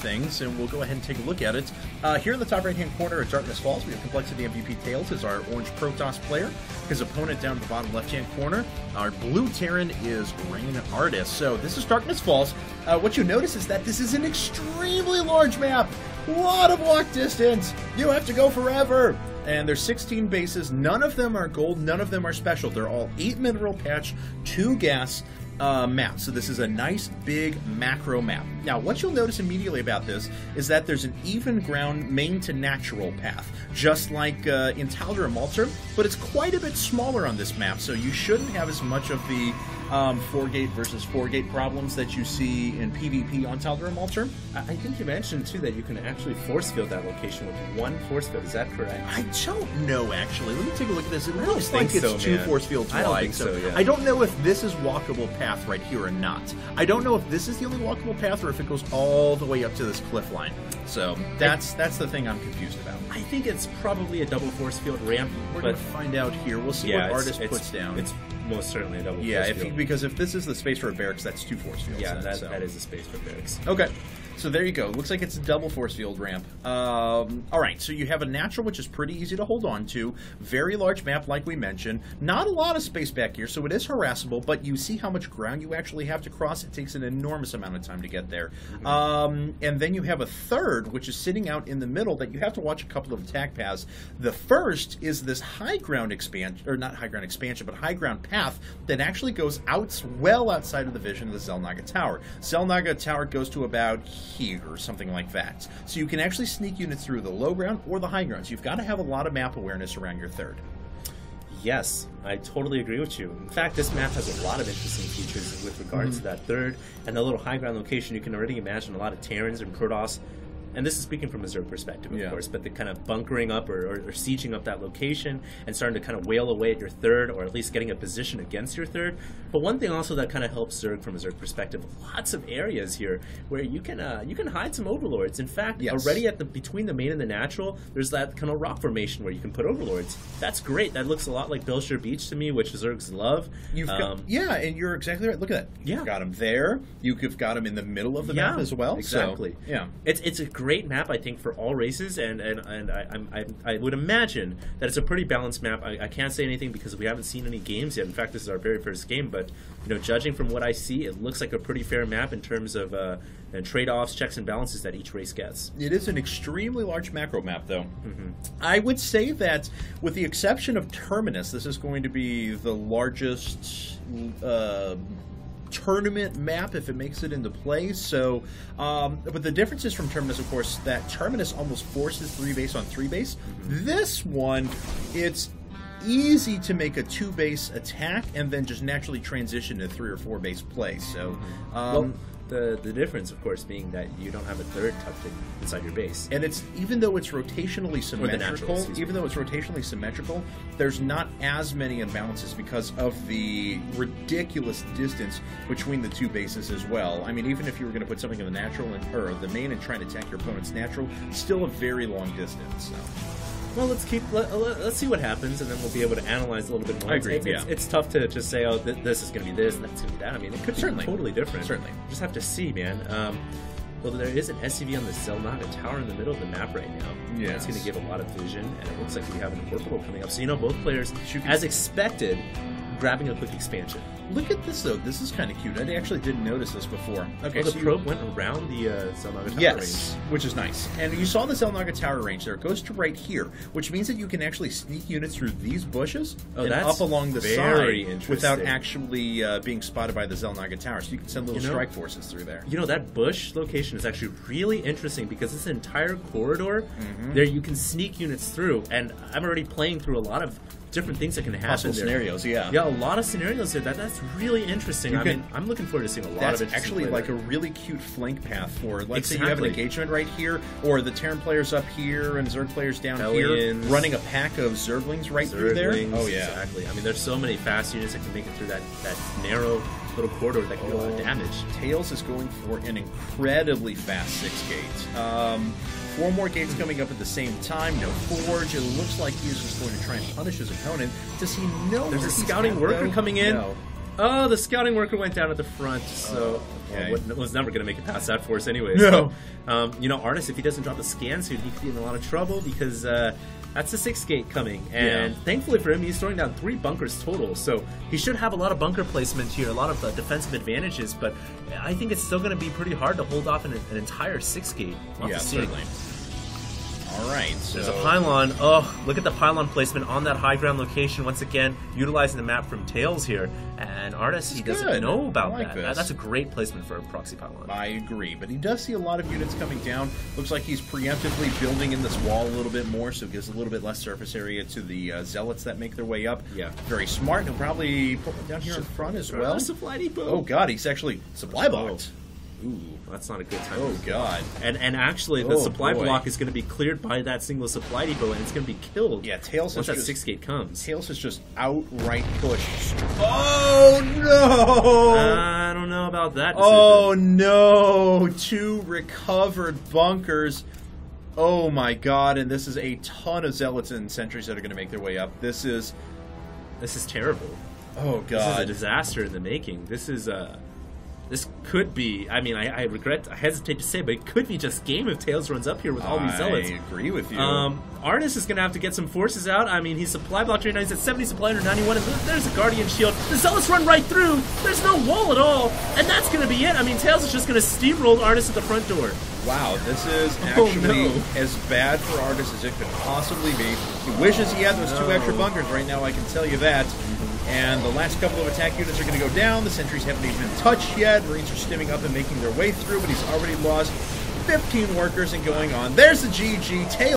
things, and we'll go ahead and take a look at it. Here in the top right-hand corner at Darkness Falls, we have Complexity MVP Tails as our orange Protoss player. His opponent down in the bottom left-hand corner, our blue Terran is Rain Artist. So this is Darkness Falls. What you notice is that this is an extremely large map. A lot of walk distance. You have to go forever. And there's 16 bases. None of them are gold. None of them are special. They're all 8 mineral patch, 2 gas maps. So this is a nice big macro map. Now what you'll notice immediately about this is that there's an even ground main to natural path, just like in Taldra and Malter, but it's quite a bit smaller on this map, so you shouldn't have as much of the 4-gate versus 4-gate problems that you see in PvP on Taldra and Malter. I think you mentioned too that you can actually force field that location with 1 force field. Is that correct? I don't know, actually. Let me take a look at this. It looks think like it's so, 2 man. force fields I don't wide. think so, yeah. I don't know if this is walkable path right here or not. I don't know if this is the only walkable path or if it goes all the way up to this cliff line. So that's the thing I'm confused about. I think it's probably a double force field ramp. We're going to find out here. We'll see what Artist puts down. It's most certainly a double force field. Because if this is the space for a barracks, that's 2 force fields. Yeah, that is a space for barracks. Okay. So there you go. Looks like it's a double force field ramp. All right, so you have a natural, which is pretty easy to hold on to. Very large map, like we mentioned. Not a lot of space back here, so it is harassable, but you see how much ground you actually have to cross. It takes an enormous amount of time to get there. And then you have a third, which is sitting out in the middle, that you have to watch a couple of attack paths. The first is this high ground expansion, or not high ground expansion, but high ground path that actually goes out well outside of the vision of the XelNaga Tower. XelNaga Tower goes to about here or something like that. So you can actually sneak units through the low ground or the high ground. So you've got to have a lot of map awareness around your third. Yes, I totally agree with you. In fact, this map has a lot of interesting features with regards to that third and the little high ground location. You can already imagine a lot of Terrans and Protoss. And this is speaking from a Zerg perspective, of course, but the kind of bunkering up or sieging up that location and starting to kind of wail away at your third, or at least getting a position against your third. But one thing also that kind of helps Zerg from a Zerg perspective, lots of areas here where you can hide some overlords. In fact, already at between the main and the natural, there's that kind of rock formation where you can put overlords. That's great. That looks a lot like Belshire Beach to me, which Zergs love. Yeah, and you're exactly right. Look at that. You've got him there. You've got him in the middle of the map as well. Exactly. So, yeah, it's a great map, I think, for all races, and I would imagine that it's a pretty balanced map. I can't say anything because we haven't seen any games yet. In fact, this is our very first game, but judging from what I see, it looks like a pretty fair map in terms of trade-offs, checks, and balances that each race gets. It is an extremely large macro map, though. I would say that, with the exception of Terminus, this is going to be the largest tournament map if it makes it into play. So but the difference is from Terminus, of course, that Terminus almost forces 3 base on 3 base. This one, it's easy to make a 2 base attack and then just naturally transition to 3 or 4 base play. So the difference, of course, being that you don't have a third tucked inside your base. And it's, even though it's rotationally symmetrical, there's not as many imbalances because of the ridiculous distance between the 2 bases as well. I mean, even if you were going to put something in the natural or the main and trying to attack your opponent's natural, still a very long distance. So. Well, let's see what happens, and then we'll be able to analyze a little bit more. I agree. It's tough to just say, oh, this is going to be this, and that's going to be that. I mean, it could be totally different. Certainly. Just have to see, man. Well, there is an SCV on the XelNaga Tower in the middle of the map right now. Yeah, it's going to give a lot of vision, and it looks like we have an orbital coming up. So, both players, as expected, grabbing a quick expansion. Look at this, though. This is kind of cute. I actually didn't notice this before. Okay, so the probe went around the XelNaga Tower range. Which is nice. And you saw the XelNaga Tower range there. It goes to right here, which means that you can actually sneak units through these bushes and up along the side without actually being spotted by the XelNaga Tower. So you can send little strike forces through there. That bush location is actually really interesting because this entire corridor, there you can sneak units through. And I'm already playing through a lot of different things that can happen Possible there. Scenarios, yeah. Yeah, a lot of scenarios there. That's really interesting. I mean, I'm looking forward to seeing a lot of it. That's actually like a really cute flank path for, let's say you have an engagement right here, or the Terran players up here and Zerg players down here, running a pack of Zerglings right through there. Oh, yeah. Exactly. I mean, there's so many fast units that can make it through that narrow little corridor that can do a lot of damage. Tails is going for an incredibly fast 6-gate. 4 more gates coming up at the same time. No forge. It looks like he's just going to try and punish his opponent. Does he know? There's a scouting worker coming in. No. Oh, the scouting worker went down at the front, so okay. Was never going to make it past that force anyway. No. So, you know, Artis, if he doesn't drop the scan suit, he could be in a lot of trouble because that's the 6th gate coming. And thankfully for him, he's throwing down 3 bunkers total, so he should have a lot of bunker placement here, a lot of defensive advantages, but I think it's still going to be pretty hard to hold off an entire 6th gate. We'll have to see. Certainly. All right, so there's a pylon. Oh, look at the pylon placement on that high ground location. Once again, utilizing the map from Tails here. And Artis, he doesn't know about that. That's a great placement for a proxy pylon. I agree, but he does see a lot of units coming down. Looks like he's preemptively building in this wall a little bit more, so it gives a little bit less surface area to the zealots that make their way up. Yeah. Very smart. He'll probably put one down here in front as well. Supply depot. Oh, God, he's actually supply blocked. Ooh, that's not a good time. Oh, God. And actually, the supply block is going to be cleared by that single supply depot, and it's going to be killed. Yeah, Tails once that 6th gate comes. Tails is just outright pushed. Oh, no! I don't know about that decision. Oh, no! 2 recovered bunkers. Oh, my God, and this is a ton of zealots and sentries that are going to make their way up. This is terrible. Oh, God. This is a disaster in the making. This could be, I mean, I hesitate to say, but it could be just game if Tails runs up here with all these zealots. I agree with you. Artis is going to have to get some forces out. I mean, he's supply blocked right now. He's at 70 supply under 91, and there's a Guardian Shield. The zealots run right through. There's no wall at all, and that's going to be it. I mean, Tails is just going to steamroll Artis at the front door. Wow, this is actually as bad for Artis as it could possibly be. He wishes he had those 2 extra bunkers right now, I can tell you that. And the last couple of attack units are going to go down. The sentries haven't even been touched yet. Marines are stimming up and making their way through, but he's already lost 15 workers and going on. There's the GG. Tails